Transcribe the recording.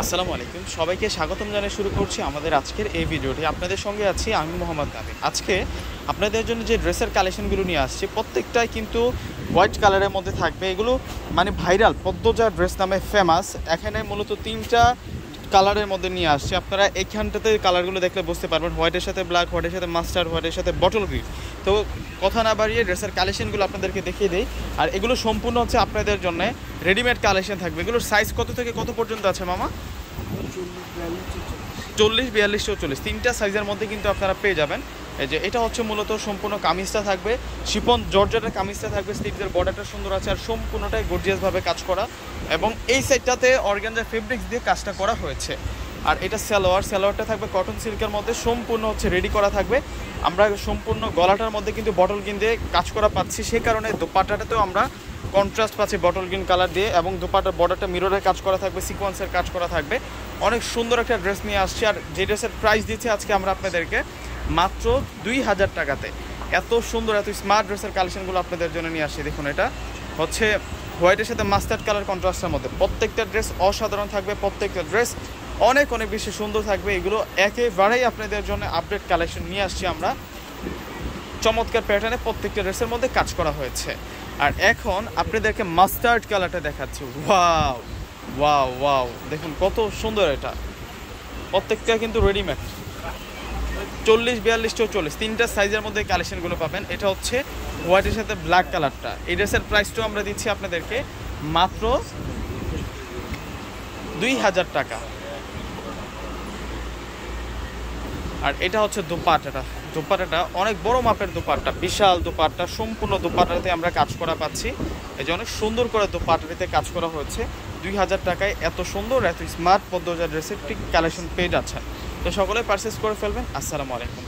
আসসালামু আলাইকুম, সবাইকে স্বাগতম জানিয়ে শুরু করছি আমাদের আজকের এই ভিডিওটি। আপনাদের সঙ্গে আছি আমি মোহাম্মদ নাবিল। আজকে আপনাদের জন্য যে ড্রেসের কালেকশনগুলো নিয়ে আসছি প্রত্যেকটাই কিন্তু হোয়াইট কালারের মধ্যে থাকবে। এগুলো মানে ভাইরাল পদ্মজা ড্রেস নামে ফেমাস। এখানে মূলত তিনটা কালারের মধ্যে নিয়ে আসছি। আপনারা এইখানটাতে কালারগুলো দেখলে বুঝতে পারবেন, হোয়াইটের সাথে ব্ল্যাক, হোয়াইটের সাথে মাস্টার্ড, হোয়াইটের সাথে বটল গ্রিন। তো কথা না বাড়িয়ে ড্রেসের কালেকশনগুলো আপনাদেরকে দেখিয়ে দিই। আর এগুলো সম্পূর্ণ হচ্ছে আপনাদের জন্য রেডিমেড কালেকশন থাকবে। এগুলোর সাইজ কত থেকে কত পর্যন্ত আছে মামা? 40, 42, 44 তিনটা সাইজের মধ্যে কিন্তু আপনারা পেয়ে যাবেন। এই যে এটা হচ্ছে মূলত সম্পূর্ণ কামিজটা থাকবে, শিফন জর্জেটের কামিজটা থাকবে, স্লিভসের বর্ডারটা সুন্দর আছে আর সম্পূর্ণটাই গর্জিয়াসভাবে কাজ করা। এবং এই সাইডটাতে অর্গানজা ফেব্রিক্স দিয়ে কাজটা করা হয়েছে। আর এটা সালোয়ারটা থাকবে কটন সিল্কের মধ্যে, সম্পূর্ণ হচ্ছে রেডি করা থাকবে। আমরা সম্পূর্ণ গলাটার মধ্যে কিন্তু বটল গ্রিন দিয়ে কাজ করা পাচ্ছি, সেই কারণে দোপাট্টাটাতেও আমরা কন্ট্রাস্ট পাচ্ছি বটল গ্রিন কালার দিয়ে। এবং দোপাট্টার বর্ডারটা মিররের কাজ করা থাকবে, সিকোয়েন্সের কাজ করা থাকবে। অনেক সুন্দর একটা ড্রেস নিয়ে আসছি। আর যে ড্রেসের প্রাইস দিচ্ছি আজকে আমরা আপনাদেরকে মাত্র 2000 টাকাতে। এত সুন্দর এত স্মার্ট ড্রেসের কালেকশনগুলো আপনাদের জন্য নিয়ে আসছি। দেখুন, এটা হচ্ছে হোয়াইটের সাথে মাস্টার্ড কালার কন্ট্রাস্টের মধ্যে। প্রত্যেকটা ড্রেস অসাধারণ থাকবে, প্রত্যেকটা ড্রেস অনেক অনেক বেশি সুন্দর থাকবে। এগুলো একেবারেই আপনাদের জন্য আপডেট কালেকশন নিয়ে আসছি আমরা। চমৎকার প্যাটার্নে প্রত্যেকটা ড্রেসের মধ্যে কাজ করা হয়েছে। আর এখন আপনাদেরকে মাস্টার্ড কালারটা দেখাচ্ছি। ওয়াও ওয়াও ওয়াও, দেখুন কত সুন্দর। এটা প্রত্যেকটা কিন্তু রেডিমেড। 40, 42, 44 তিনটা সাইজের মধ্যে কালেকশনগুলো পাবেন। এটা হচ্ছে হোয়াইটের সাথে ব্ল্যাক কালারটা। এই ড্রেসের প্রাইসটাও আমরা দিচ্ছি আপনাদেরকে মাত্র 2000 টাকা। আর এটা হচ্ছে দোপাট্টাটা অনেক বড় মাপের দোপাট্টা, বিশাল দোপাট্টা। সম্পূর্ণ দোপাট্টাতে আমরা কাজ করা পাচ্ছি। এই যে অনেক সুন্দর করে দোপাট্টাতে কাজ করা হয়েছে। 2000 টাকায় এত সুন্দর এত স্মার্ট পদ্মজা ড্রেসের ঠিক কালেকশন পেয়ে যাচ্ছেন। তো সকলে পারচেস করে ফেলবেন। আসসালামু আলাইকুম।